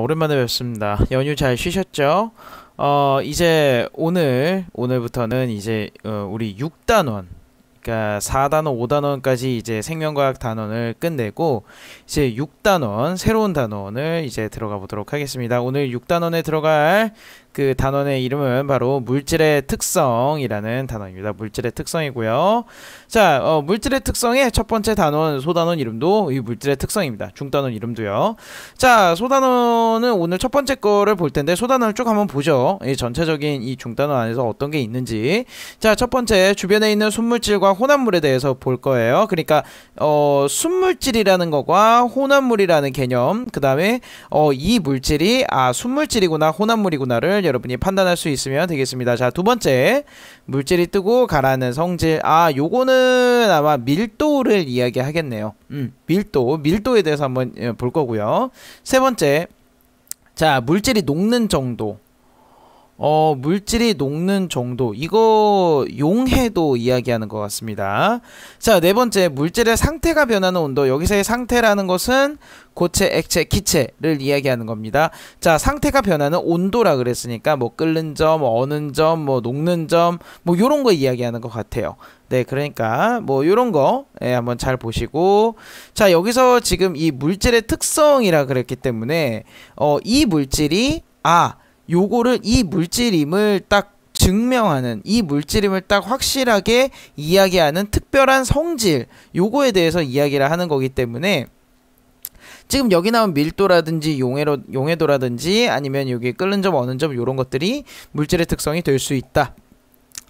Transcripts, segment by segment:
오랜만에 뵙습니다. 연휴 잘 쉬셨죠? 이제 오늘부터는 이제 우리 6단원, 그러니까 4단원, 5단원까지 이제 생명과학 단원을 끝내고 이제 6단원, 새로운 단원을 이제 들어가 보도록 하겠습니다. 오늘 6단원에 들어갈 그 단원의 이름은 바로 물질의 특성이라는 단원입니다. 물질의 특성이고요. 자, 물질의 특성의 첫 번째 단원, 소단원 이름도 이 물질의 특성입니다. 중단원 이름도요. 자, 소단원은 오늘 첫 번째 거를 볼 텐데 소단원을 쭉 한번 보죠. 이 전체적인 이 중단원 안에서 어떤 게 있는지. 자, 첫 번째 순물질과 순물질과 혼합물에 대해서 볼 거예요. 그러니까 순물질이라는 거과 혼합물이라는 개념, 그 다음에 이 물질이 순물질이구나 혼합물이구나를 여러분이 판단할 수 있으면 되겠습니다. 자, 두 번째, 물질이 뜨고 가라앉는 성질. 요거는 아마 밀도를 이야기하겠네요. 밀도에 대해서 한번 볼 거고요. 세 번째, 자, 물질이 녹는 정도. 물질이 녹는 정도, 이거 용해도 이야기하는 것 같습니다. 자, 네 번째, 물질의 상태가 변하는 온도. 여기서의 상태라는 것은 고체, 액체, 기체를 이야기하는 겁니다. 자, 상태가 변하는 온도라 그랬으니까 뭐 끓는 점, 어는 점, 뭐 녹는 점, 뭐 요런 거 이야기하는 것 같아요. 네, 그러니까 뭐 요런 거 한번 잘 보시고, 자, 여기서 지금 이 물질의 특성이라 그랬기 때문에 이 물질이 요거를 이 물질임을 딱 증명하는, 이 물질임을 딱 확실하게 이야기하는 특별한 성질, 요거에 대해서 이야기를 하는 거기 때문에 지금 여기 나온 밀도라든지 용해도라든지 아니면 여기 끓는 점, 어는 점 요런 것들이 물질의 특성이 될 수 있다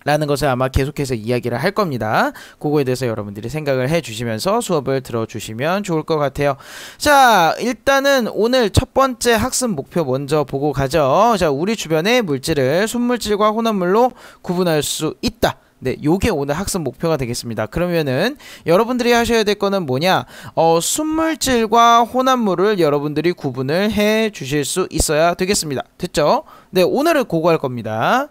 라는 것을 아마 계속해서 이야기를 할 겁니다. 그거에 대해서 여러분들이 생각을 해주시면서 수업을 들어주시면 좋을 것 같아요. 자, 일단은 오늘 첫 번째 학습 목표 먼저 보고 가죠. 자, 우리 주변의 물질을 순물질과 혼합물로 구분할 수 있다. 네, 요게 오늘 학습 목표가 되겠습니다. 그러면은 여러분들이 하셔야 될 거는 뭐냐, 순물질과 혼합물을 여러분들이 구분을 해 주실 수 있어야 되겠습니다. 됐죠? 네, 오늘은 그거 할 겁니다.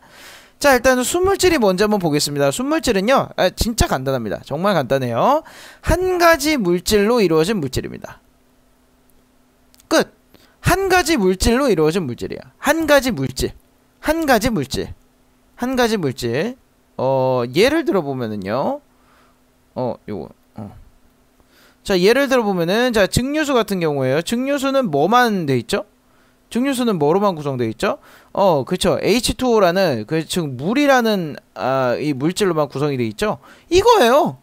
자, 일단 순물질이 뭔지 한번 보겠습니다. 순물질은요, 진짜 간단합니다. 정말 간단해요. 한 가지 물질로 이루어진 물질입니다. 끝. 한 가지 물질로 이루어진 물질이야. 한 가지 물질. 예를 들어보면은요, 자, 예를 들어보면은, 자, 증류수 같은 경우에요. 증류수는 뭐만 돼 있죠? 증류수는 뭐로만 구성되어 있죠? 그쵸. H2O라는, 즉, 물이라는, 이 물질로만 구성이 되어 있죠? 이거예요.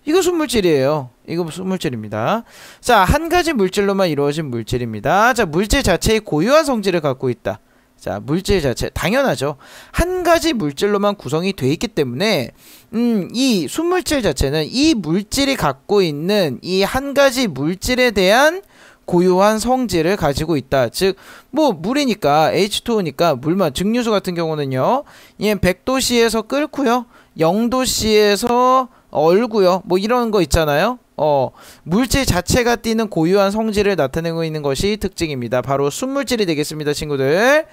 이거 순물질이에요. 이거 순물질입니다. 자, 한 가지 물질로만 이루어진 물질입니다. 자, 물질 자체의 고유한 성질을 갖고 있다. 자, 물질 자체. 당연하죠. 한 가지 물질로만 구성이 되어 있기 때문에, 이 순물질 자체는 이 물질이 갖고 있는 이 한 가지 물질에 대한 고유한 성질을 가지고 있다. 즉, 뭐 물이니까 H2O니까 물만, 증류수 같은 경우는요, 얘 100도씨에서 끓고요, 0도씨에서 얼고요, 뭐 이런 거 있잖아요. 물질 자체가 띠는 고유한 성질을 나타내고 있는 것이 특징입니다. 바로 순물질이 되겠습니다, 친구들.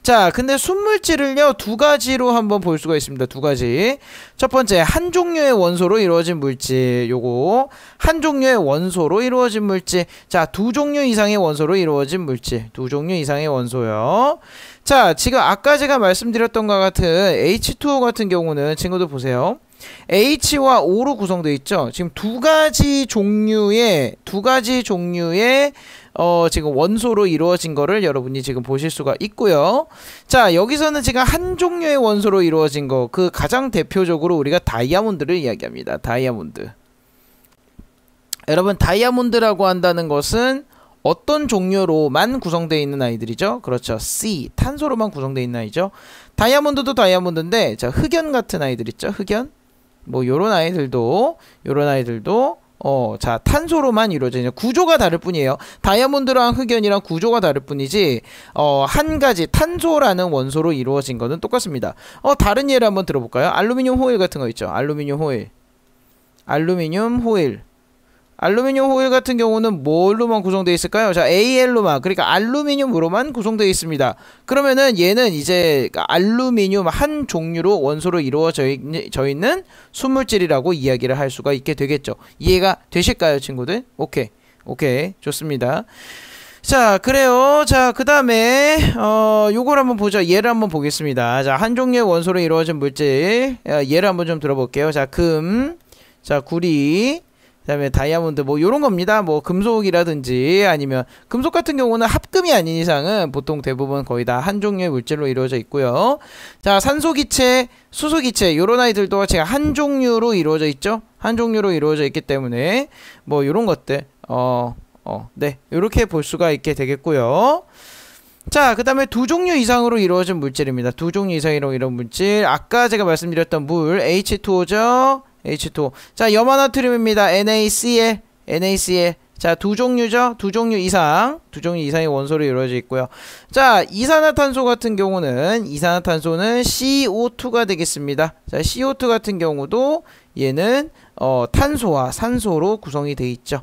자, 근데 순물질을요, 두 가지로 한번 볼 수가 있습니다. 두 가지. 첫 번째, 한 종류의 원소로 이루어진 물질. 요거. 한 종류의 원소로 이루어진 물질. 자, 두 종류 이상의 원소로 이루어진 물질. 두 종류 이상의 원소요. 자, 지금 아까 제가 말씀드렸던 것 같은 H2O 같은 경우는 친구들 보세요. H와 O로 구성되어 있죠. 지금 두 가지 종류의 지금 원소로 이루어진 거를 여러분이 지금 보실 수가 있고요. 자, 여기서는 지금 한 종류의 원소로 이루어진 거, 그 가장 대표적으로 우리가 다이아몬드를 이야기합니다. 다이아몬드. 여러분, 다이아몬드라고 한다는 것은 어떤 종류로만 구성되어 있는 아이들이죠? 그렇죠. C, 탄소로만 구성되어 있는 아이죠. 다이아몬드도 다이아몬드인데, 자, 흑연 같은 아이들 있죠? 흑연? 뭐 요런 아이들도 자, 탄소로만 이루어져 있는, 구조가 다를 뿐이에요. 다이아몬드랑 흑연이랑 구조가 다를 뿐이지 한 가지 탄소라는 원소로 이루어진 거는 똑같습니다. 다른 예를 한번 들어볼까요? 알루미늄 호일 같은 거 있죠. 알루미늄 호일 같은 경우는 뭘로만 구성되어 있을까요? 자, AL로만, 그러니까 알루미늄으로만 구성되어 있습니다. 그러면은 얘는 이제 알루미늄 한 종류로 원소로 이루어져 있는 순물질이라고 이야기를 할 수가 있게 되겠죠. 이해가 되실까요, 친구들? 오케이, 좋습니다. 자, 그래요. 자, 그 다음에 요걸 한번 보죠. 얘를 한번 보겠습니다. 자, 한 종류의 원소로 이루어진 물질, 얘를 한번 좀 들어볼게요. 자, 금, 자, 구리, 그 다음에 다이아몬드, 뭐 요런 겁니다. 뭐 금속이라든지 아니면 금속 같은 경우는 합금이 아닌 이상은 보통 대부분 거의 다 한 종류의 물질로 이루어져 있고요. 자, 산소기체, 수소기체 요런 아이들도 제가 한 종류로 이루어져 있죠. 한 종류로 이루어져 있기 때문에 뭐 요런 것들 네, 이렇게 볼 수가 있게 되겠고요. 자, 그 다음에 두 종류 이상으로 이루어진 물질입니다. 두 종류 이상으로 이루어진 물질. 아까 제가 말씀드렸던 물 H2O죠. H2O. 자, 염화나트륨입니다. NaCl, NaCl. 자, 두 종류죠. 두 종류 이상, 두 종류 이상의 원소로 이루어져 있고요. 자, 이산화탄소 같은 경우는 이산화탄소는 CO2가 되겠습니다. 자, CO2 같은 경우도 얘는 탄소와 산소로 구성이 되어 있죠.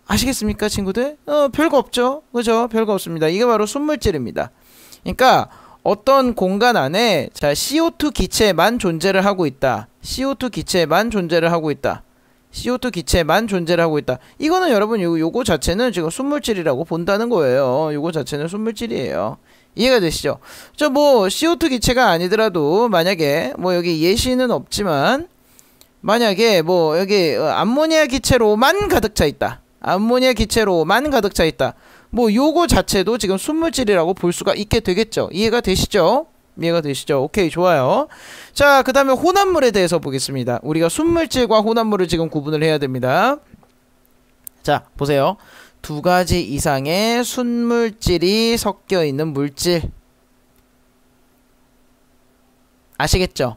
아시겠습니까, 친구들? 별거 없죠. 그죠? 별거 없습니다. 이게 바로 순물질입니다. 그러니까 어떤 공간 안에 자, CO2 기체만 존재를 하고 있다. CO2 기체만 존재를 하고 있다. CO2 기체만 존재를 하고 있다. 이거는 여러분 요거 자체는 지금 순물질이라고 본다는 거예요. 요거 자체는 순물질이에요. 이해가 되시죠? 저 뭐 CO2 기체가 아니더라도 만약에 뭐 여기 예시는 없지만 만약에 뭐 여기 암모니아 기체로만 가득 차 있다. 암모니아 기체로만 가득 차 있다. 뭐 요거 자체도 지금 순물질이라고 볼 수가 있게 되겠죠. 이해가 되시죠? 이해가 되시죠? 오케이, 좋아요. 자, 그 다음에 혼합물에 대해서 보겠습니다. 우리가 순물질과 혼합물을 지금 구분을 해야 됩니다. 자, 보세요. 두 가지 이상의 순물질이 섞여 있는 물질. 아시겠죠?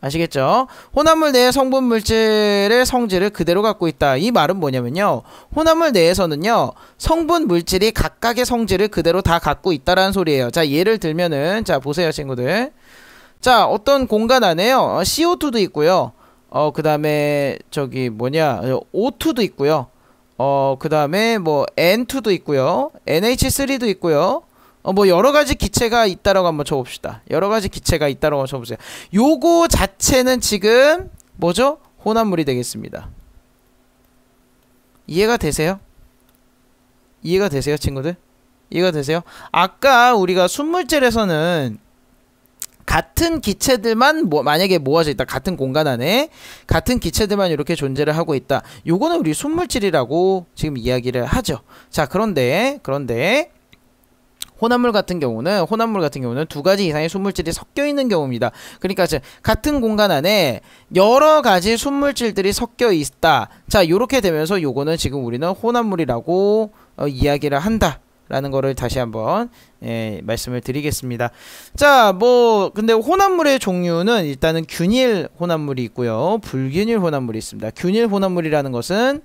아시겠죠? 혼합물 내의 성분 물질의 성질을 그대로 갖고 있다. 이 말은 뭐냐면요. 혼합물 내에서는요. 성분 물질이 각각의 성질을 그대로 다 갖고 있다라는 소리예요. 자, 예를 들면은 자, 보세요, 친구들. 자, 어떤 공간 안에요. CO2도 있고요. 그 다음에 저기 뭐냐? O2도 있고요. 그 다음에 뭐 N2도 있고요. NH3도 있고요. 뭐 여러가지 기체가 있다라고 한번 쳐봅시다. 여러가지 기체가 있다라고 쳐보세요. 요거 자체는 지금 뭐죠? 혼합물이 되겠습니다. 이해가 되세요? 이해가 되세요, 친구들? 이해가 되세요? 아까 우리가 순물질에서는 같은 기체들만 만약에 모아져 있다. 같은 공간 안에 같은 기체들만 이렇게 존재를 하고 있다. 요거는 우리 순물질이라고 지금 이야기를 하죠. 자, 그런데 혼합물 같은 경우는 두 가지 이상의 순물질이 섞여 있는 경우입니다. 그러니까 같은 공간 안에 여러 가지 순물질들이 섞여 있다. 자, 요렇게 되면서 요거는 지금 우리는 혼합물이라고 이야기를 한다. 라는 거를 다시 한번 말씀을 드리겠습니다. 자, 뭐 근데 혼합물의 종류는 일단은 균일 혼합물이 있고요. 불균일 혼합물이 있습니다. 균일 혼합물이라는 것은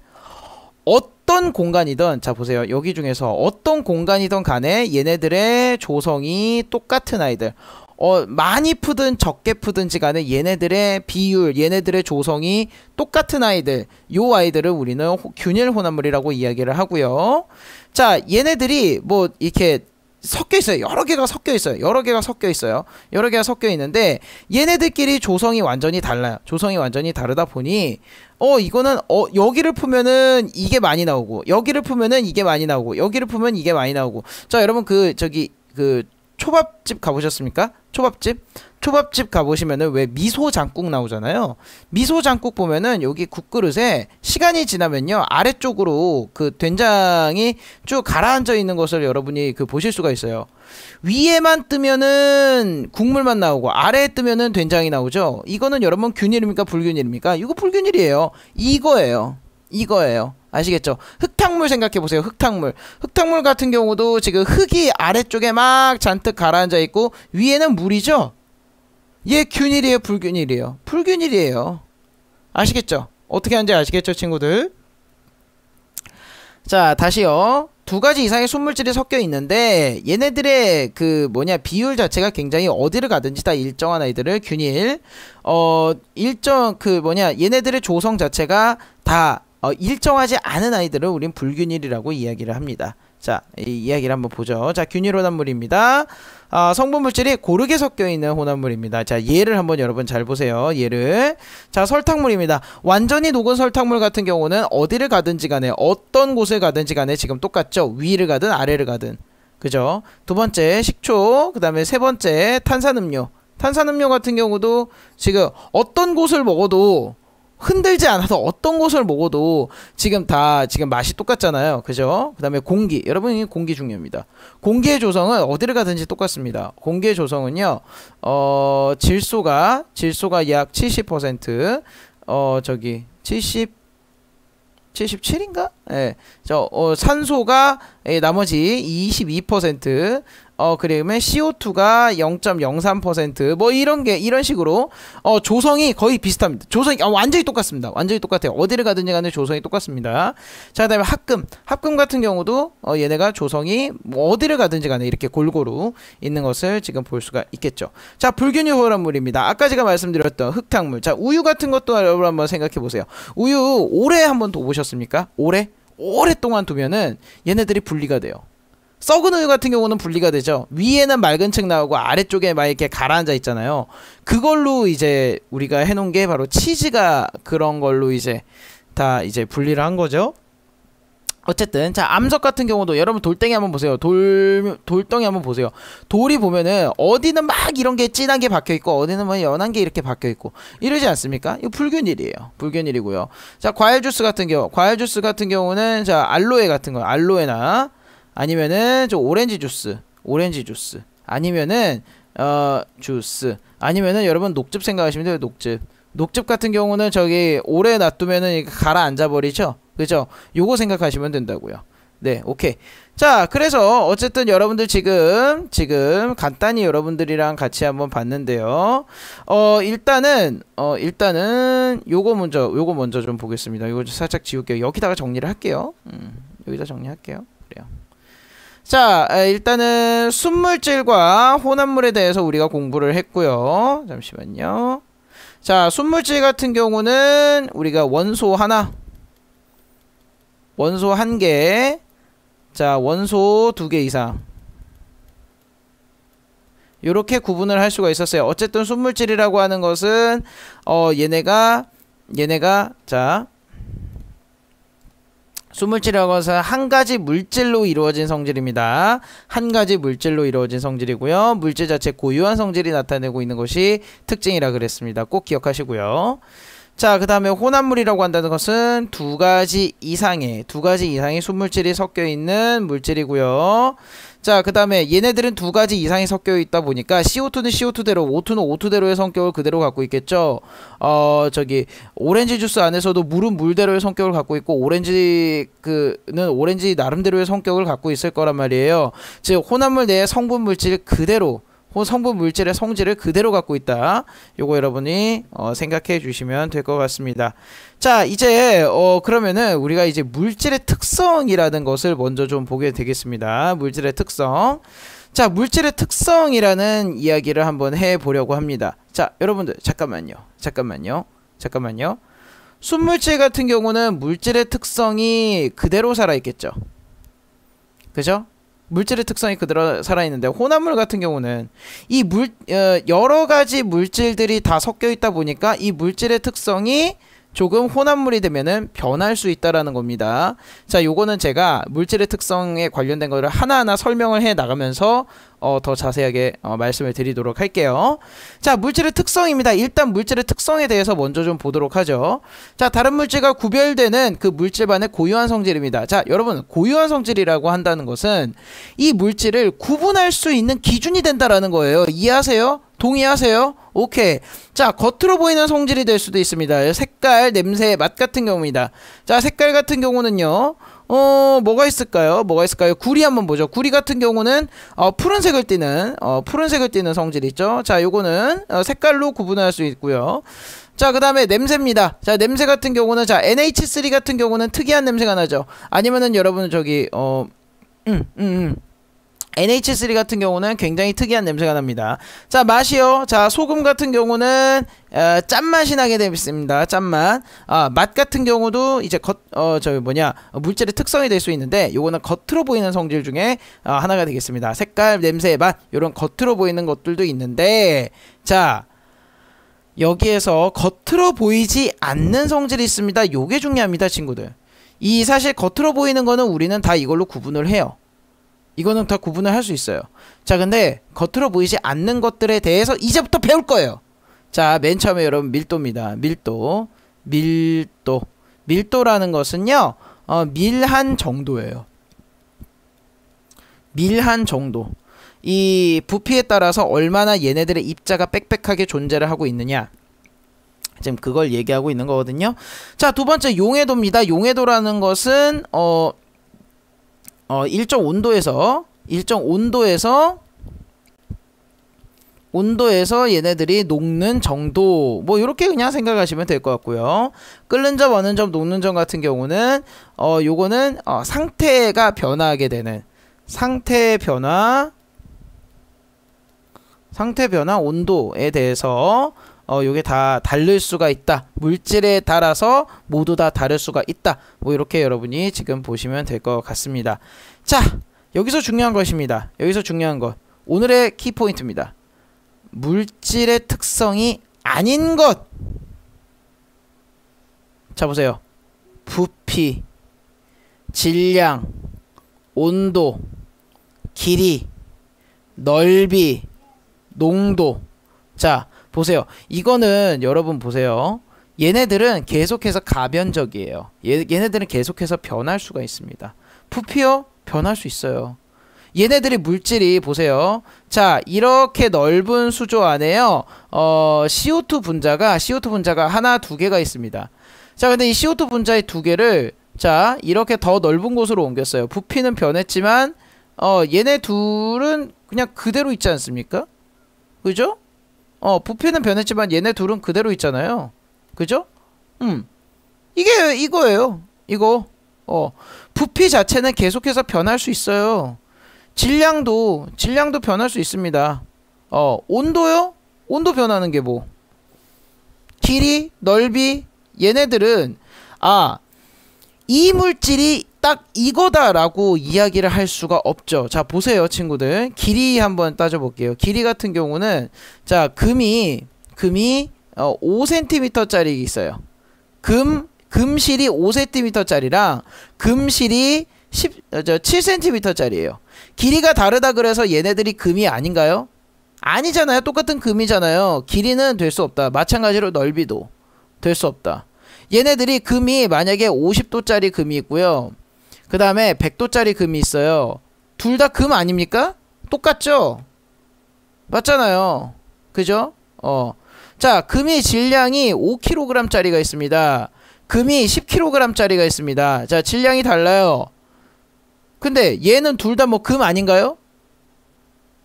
어떤 공간이든 자 보세요. 여기 중에서 어떤 공간이든 간에 얘네들의 조성이 똑같은 아이들 많이 푸든 적게 푸든지 간에 얘네들의 비율 얘네들의 조성이 똑같은 아이들 요 아이들을 우리는 균일 혼합물이라고 이야기를 하고요. 자, 얘네들이 뭐 이렇게 섞여 있어요. 여러 개가 섞여 있어요. 여러 개가 섞여 있는데 얘네들끼리 조성이 완전히 달라요. 조성이 완전히 다르다 보니 이거는 여기를 풀면은 이게 많이 나오고 여기를 풀면은 이게 많이 나오고 여기를 풀면 이게 많이 나오고. 자, 여러분 그 초밥집 가보셨습니까? 초밥집 가보시면은 왜 미소 장국 나오잖아요. 미소 장국 보면은 여기 국그릇에 시간이 지나면요 아래쪽으로 그 된장이 쭉 가라앉아 있는 것을 여러분이 보실 수가 있어요. 위에만 뜨면은 국물만 나오고 아래에 뜨면은 된장이 나오죠. 이거는 여러분 균일입니까 불균일입니까? 이거 불균일이에요. 이거예요. 아시겠죠? 흙탕물 생각해보세요. 흙탕물 같은 경우도 지금 흙이 아래쪽에 막 잔뜩 가라앉아 있고 위에는 물이죠? 얘 균일이에요? 불균일이에요? 불균일이에요. 아시겠죠? 어떻게 하는지 아시겠죠, 친구들? 자, 다시요. 두 가지 이상의 순물질이 섞여 있는데 얘네들의 비율 자체가 굉장히 어디를 가든지 다 일정한 아이들을 균일 얘네들의 조성 자체가 다 일정하지 않은 아이들을 우린 불균일이라고 이야기를 합니다. 자, 이 이야기를 한번 보죠. 자, 균일 혼합물입니다. 성분 물질이 고르게 섞여 있는 혼합물입니다. 자, 얘를 한번 여러분 잘 보세요. 얘를. 자, 설탕물입니다. 완전히 녹은 설탕물 같은 경우는 어디를 가든지 간에 어떤 곳을 가든지 간에 지금 똑같죠. 위를 가든 아래를 가든. 그죠? 두 번째 식초, 그 다음에 세 번째 탄산음료. 탄산음료 같은 경우도 지금 어떤 곳을 먹어도 흔들지 않아서 어떤 곳을 먹어도 지금 다 지금 맛이 똑같잖아요. 그죠? 그 다음에 공기. 여러분, 공기 중요합니다. 공기의 조성은 어디를 가든지 똑같습니다. 공기의 조성은요, 질소가 약 70%, 저기, 77인가? 예. 산소가 나머지 22%, 그러면 CO2가 0.03%, 뭐 이런 식으로, 조성이 거의 비슷합니다. 조성이, 완전히 똑같습니다. 완전히 똑같아요. 어디를 가든지 간에 조성이 똑같습니다. 자, 그 다음에 합금 같은 경우도, 얘네가 조성이 뭐 어디를 가든지 간에 이렇게 골고루 있는 것을 지금 볼 수가 있겠죠. 자, 불균일 혼합물입니다. 아까 제가 말씀드렸던 흙탕물. 자, 우유 같은 것도 여러분 한번 생각해 보세요. 우유, 오래 한번 둬보셨습니까? 오랫동안 두면은 얘네들이 분리가 돼요. 썩은 우유 같은 경우는 분리가 되죠. 위에는 맑은 층 나오고 아래쪽에 막 이렇게 가라앉아 있잖아요. 그걸로 이제 우리가 해놓은 게 바로 치즈가 그런 걸로 이제 다 이제 분리를 한 거죠. 어쨌든 자, 암석 같은 경우도 여러분 돌덩이 한번 보세요. 돌덩이 한번 보세요. 돌이 보면은 어디는 막 이런 게 진한 게 박혀 있고 어디는 뭐 연한 게 이렇게 박혀 있고 이러지 않습니까? 이거 불균일이에요. 불균일이고요. 자, 과일 주스 같은 경우는 자, 알로에 같은 거, 알로에나 아니면은 저 오렌지 주스 아니면은 주스 아니면은 여러분 녹즙 생각하시면 돼요. 녹즙 같은 경우는 저기 오래 놔두면은 가라앉아 버리죠. 그죠? 요거 생각하시면 된다고요. 네, 오케이. 자, 그래서 어쨌든 여러분들 지금 간단히 여러분들이랑 같이 한번 봤는데요. 일단은 요거 먼저 좀 보겠습니다. 요거 살짝 지울게요. 여기다가 정리를 할게요. 여기다 정리할게요. 그래요. 자, 일단은 순물질과 혼합물에 대해서 우리가 공부를 했고요. 잠시만요. 자, 순물질 같은 경우는 우리가 원소 하나, 원소 한 개, 자, 원소 두 개 이상 요렇게 구분을 할 수가 있었어요. 어쨌든 순물질이라고 하는 것은 얘네가 자, 순물질이라고 해서 한 가지 물질로 이루어진 성질입니다. 한 가지 물질로 이루어진 성질이고요. 물질 자체 고유한 성질이 나타내고 있는 것이 특징이라 그랬습니다. 꼭 기억하시고요. 자, 그 다음에 혼합물이라고 한다는 것은 두 가지 이상의 순물질이 섞여 있는 물질이고요. 자, 그 다음에 얘네들은 두 가지 이상이 섞여 있다 보니까 CO2는 CO2대로, O2는 O2대로의 성격을 그대로 갖고 있겠죠. 저기 오렌지 주스 안에서도 물은 물대로의 성격을 갖고 있고 오렌지 오렌지 나름대로의 성격을 갖고 있을 거란 말이에요. 즉 혼합물 내의 성분 물질 그대로, 성분 물질의 성질을 그대로 갖고 있다. 요거 여러분이 생각해 주시면 될 것 같습니다. 자, 이제 그러면은 우리가 이제 물질의 특성이라는 것을 먼저 좀 보게 되겠습니다. 물질의 특성. 자, 물질의 특성이라는 이야기를 한번 해 보려고 합니다. 자, 여러분들 잠깐만요. 순물질 같은 경우는 물질의 특성이 그대로 살아 있겠죠. 그죠? 물질의 특성이 그대로 살아있는데 혼합물 같은 경우는 이 여러 가지 물질들이 다 섞여 있다 보니까 이 물질의 특성이 조금 혼합물이 되면은 변할 수 있다라는 겁니다. 자, 요거는 제가 물질의 특성에 관련된 거를 하나하나 설명을 해 나가면서 더 자세하게 말씀을 드리도록 할게요. 자, 물질의 특성입니다. 일단 물질의 특성에 대해서 먼저 좀 보도록 하죠. 자, 다른 물질과 구별되는 그 물질만의 고유한 성질입니다. 자, 여러분, 고유한 성질이라고 한다는 것은 이 물질을 구분할 수 있는 기준이 된다라는 거예요. 이해하세요? 동의하세요? 오케이. 자, 겉으로 보이는 성질이 될 수도 있습니다. 색깔, 냄새, 맛 같은 경우입니다. 자, 색깔 같은 경우는요, 뭐가 있을까요? 구리 한번 보죠. 구리 같은 경우는 푸른색을 띠는 성질이 있죠. 자, 요거는 색깔로 구분할 수 있고요. 자, 그 다음에 냄새입니다. 자, 냄새 같은 경우는 자, NH3 같은 경우는 특이한 냄새가 나죠. 아니면은 여러분 저기 NH3 같은 경우는 굉장히 특이한 냄새가 납니다. 자, 맛이요. 자, 소금 같은 경우는 짠맛이 나게 되어 있습니다. 짠맛. 맛 같은 경우도 이제 물질의 특성이 될 수 있는데, 요거는 겉으로 보이는 성질 중에 하나가 되겠습니다. 색깔, 냄새, 맛, 요런 겉으로 보이는 것들도 있는데, 자, 여기에서 겉으로 보이지 않는 성질이 있습니다. 요게 중요합니다, 친구들. 이 사실 겉으로 보이는 거는 우리는 다 이걸로 구분을 해요. 이거는 다 구분을 할 수 있어요. 자, 근데 겉으로 보이지 않는 것들에 대해서 이제부터 배울 거예요. 자, 맨 처음에 여러분 밀도입니다. 밀도라는 것은요, 밀한 정도예요. 밀한 정도. 이 부피에 따라서 얼마나 얘네들의 입자가 빽빽하게 존재를 하고 있느냐, 지금 그걸 얘기하고 있는 거거든요. 자, 두 번째 용해도입니다. 용해도라는 것은 일정 온도에서 얘네들이 녹는 정도, 뭐 요렇게 그냥 생각하시면 될 것 같고요. 끓는 점, 어는 점, 녹는 점 같은 경우는 요거는 상태가 변화하게 되는 상태 변화 온도에 대해서 요게 다 다를 수가 있다. 물질에 따라서 모두 다 다를 수가 있다. 뭐 이렇게 여러분이 지금 보시면 될 것 같습니다. 자, 여기서 중요한 것입니다. 여기서 중요한 것, 오늘의 키포인트입니다. 물질의 특성이 아닌 것. 자, 보세요. 부피, 질량, 온도, 길이, 넓이, 농도. 자, 보세요. 이거는 여러분 보세요. 얘네들은 계속해서 가변적이에요. 얘네들은 계속해서 변할 수가 있습니다. 부피요? 변할 수 있어요. 얘네들의 물질이 보세요. 자, 이렇게 넓은 수조 안에요. CO2 분자가 하나, 두 개가 있습니다. 자, 근데 이 CO2 분자의 두 개를 자, 이렇게 더 넓은 곳으로 옮겼어요. 부피는 변했지만 얘네 둘은 그냥 그대로 있지 않습니까? 그죠? 부피는 변했지만 얘네 둘은 그대로 있잖아요. 그죠? 이게 이거예요. 이거. 부피 자체는 계속해서 변할 수 있어요. 질량도 변할 수 있습니다. 온도요? 온도 변하는 게 뭐? 길이, 넓이, 얘네들은 이 물질이 딱 이거다라고 이야기를 할 수가 없죠. 자, 보세요, 친구들. 길이 한번 따져볼게요. 길이 같은 경우는 자, 금이 5cm짜리 있어요. 금실이 5cm짜리랑 금실이 7cm짜리예요. 길이가 다르다 그래서 얘네들이 금이 아닌가요? 아니잖아요. 똑같은 금이잖아요. 길이는 될 수 없다. 마찬가지로 넓이도 될 수 없다. 얘네들이 금이 만약에 50도짜리 금이 있고요. 그 다음에 100도짜리 금이 있어요. 둘 다 금 아닙니까? 똑같죠? 맞잖아요. 그죠? 자, 금이 질량이 5kg짜리가 있습니다. 금이 10kg짜리가 있습니다. 자, 질량이 달라요. 근데 얘는 둘 다 뭐 금 아닌가요?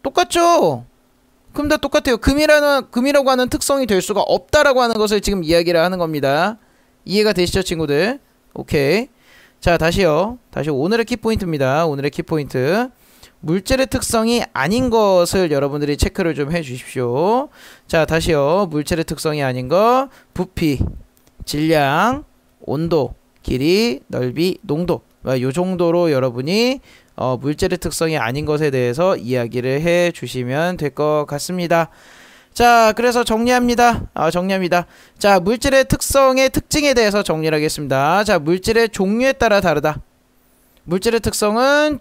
똑같죠? 금 다 똑같아요. 금이라고 하는 특성이 될 수가 없다라고 하는 것을 지금 이야기를 하는 겁니다. 이해가 되시죠, 친구들? 오케이. 자, 다시요. 다시 오늘의 키포인트입니다. 오늘의 키포인트. 물질의 특성이 아닌 것을 여러분들이 체크를 좀 해주십시오. 자, 다시요. 물질의 특성이 아닌 것. 부피, 질량, 온도, 길이, 넓이, 농도. 요 정도로 여러분이 물질의 특성이 아닌 것에 대해서 이야기를 해 주시면 될 것 같습니다. 자, 그래서 정리합니다. 자, 물질의 특성의 특징에 대해서 정리를 하겠습니다. 자, 물질의 종류에 따라 다르다. 물질의 특성은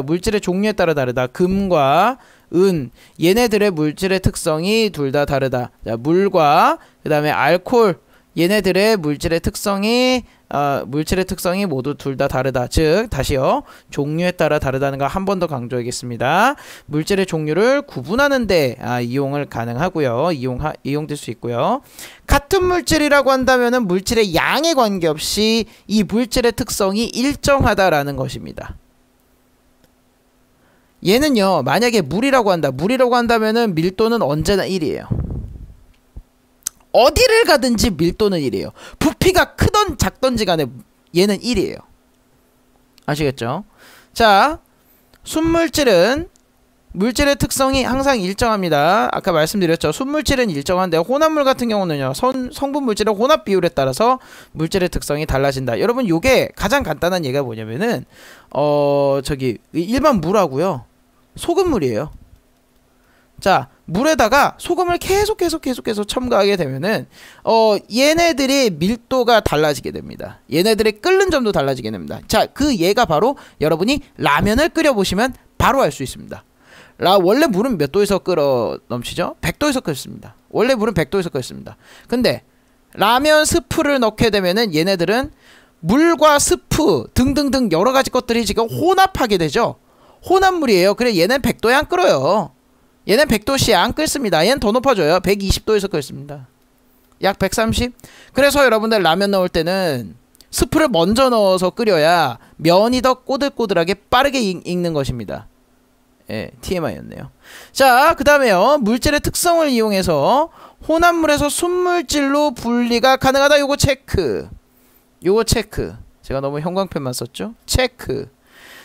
물질의 종류에 따라 다르다. 금과 은, 얘네들의 물질의 특성이 둘 다 다르다. 자, 물과 그 다음에 알코올, 얘네들의 물질의 특성이 모두 둘 다 다르다. 즉, 다시요. 종류에 따라 다르다는 거 한 번 더 강조하겠습니다. 물질의 종류를 구분하는데 이용을 가능하고요. 이용될 수 있고요. 같은 물질이라고 한다면은 물질의 양에 관계없이 이 물질의 특성이 일정하다라는 것입니다. 얘는요, 만약에 물이라고 한다면은 밀도는 언제나 1이에요. 어디를 가든지 밀도는 1이에요. 부피가 크던 작던지 간에 얘는 1이에요. 아시겠죠? 자, 순물질은 물질의 특성이 항상 일정합니다. 아까 말씀드렸죠. 순물질은 일정한데 혼합물 같은 경우는요, 성분 물질의 혼합 비율에 따라서 물질의 특성이 달라진다. 여러분, 요게 가장 간단한 얘기가 뭐냐면은 일반 물하고요, 소금물이에요. 자, 물에다가 소금을 계속해서 첨가하게 되면은 얘네들의 밀도가 달라지게 됩니다. 얘네들의 끓는 점도 달라지게 됩니다. 자, 그 예가 바로 여러분이 라면을 끓여 보시면 바로 알 수 있습니다. 원래 물은 몇 도에서 끓어 넘치죠? 100도에서 끓습니다. 원래 물은 100도에서 끓습니다. 근데 라면 스프를 넣게 되면은 얘네들은 물과 스프 등등등 여러 가지 것들이 지금 혼합하게 되죠. 혼합물이에요. 그래 얘는 100도에 안 끓어요. 얘는 100도씨 안 끓습니다. 얘는 더 높아져요. 120도에서 끓습니다. 약 130. 그래서 여러분들 라면 넣을 때는 스프를 먼저 넣어서 끓여야 면이 더 꼬들꼬들하게 빠르게 익는 것입니다. 예, TMI였네요. 자, 그 다음에요. 물질의 특성을 이용해서 혼합물에서 순물질로 분리가 가능하다. 요거 체크. 요거 체크. 제가 너무 형광펜만 썼죠? 체크.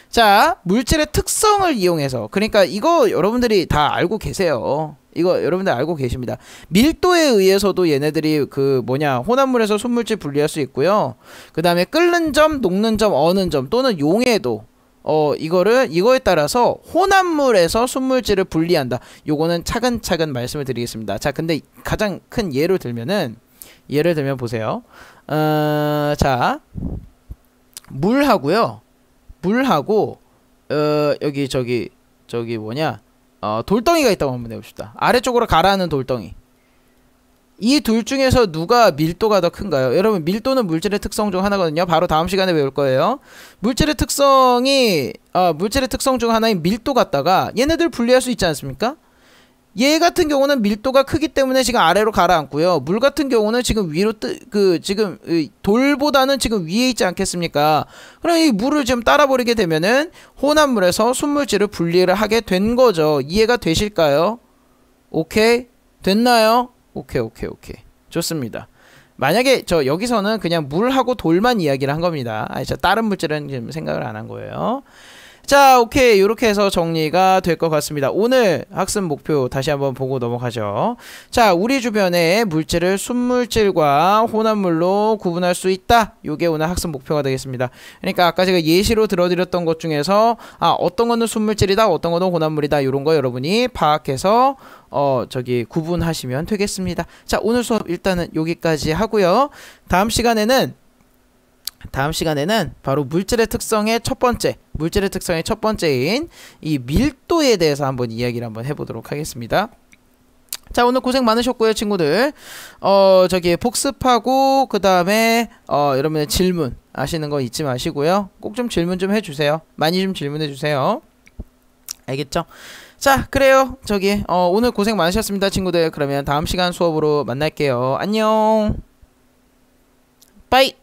자, 물질의 특성을 이용해서, 그러니까 이거 여러분들이 다 알고 계세요. 이거 여러분들 알고 계십니다. 밀도에 의해서도 얘네들이 혼합물에서 순물질 분리할 수 있고요. 그 다음에 끓는 점, 녹는 점, 어는 점 또는 용해도 이거에 따라서 혼합물에서 순물질을 분리한다. 요거는 차근차근 말씀을 드리겠습니다. 자, 근데 가장 큰 예를 들면 보세요. 자, 물하고 여기 돌덩이가 있다고 한번 해봅시다. 아래쪽으로 가라앉는 돌덩이. 이 둘 중에서 누가 밀도가 더 큰가요? 여러분, 밀도는 물질의 특성 중 하나거든요. 바로 다음 시간에 배울 거예요. 물질의 특성 중 하나인 밀도 갖다가 얘네들 분리할 수 있지 않습니까? 얘 같은 경우는 밀도가 크기 때문에 지금 아래로 가라앉고요. 물 같은 경우는 지금 위로 돌보다는 지금 위에 있지 않겠습니까? 그럼 이 물을 지금 따라버리게 되면은 혼합물에서 순물질을 분리를 하게 된 거죠. 이해가 되실까요? 오케이? 됐나요? 오케이. 좋습니다. 만약에 여기서는 그냥 물하고 돌만 이야기를 한 겁니다. 다른 물질은 지금 생각을 안 한 거예요. 자, 오케이. 이렇게 해서 정리가 될 것 같습니다. 오늘 학습 목표 다시 한번 보고 넘어가죠. 자, 우리 주변의 물질을 순물질과 혼합물로 구분할 수 있다. 요게 오늘 학습 목표가 되겠습니다. 그러니까 아까 제가 예시로 들어드렸던 것 중에서 어떤 거는 순물질이다, 어떤 거는 혼합물이다, 요런 거 여러분이 파악해서 구분하시면 되겠습니다. 자, 오늘 수업 일단은 여기까지 하고요. 다음 시간에는 바로 물질의 특성의 첫 번째인 이 밀도에 대해서 한번 이야기를 한번 해보도록 하겠습니다. 자, 오늘 고생 많으셨고요, 친구들. 복습하고 그 다음에 여러분의 질문 아시는 거 잊지 마시고요. 꼭 좀 질문 좀 해주세요. 많이 좀 질문해 주세요. 알겠죠? 자, 그래요. 오늘 고생 많으셨습니다, 친구들. 그러면 다음 시간 수업으로 만날게요. 안녕. 빠이.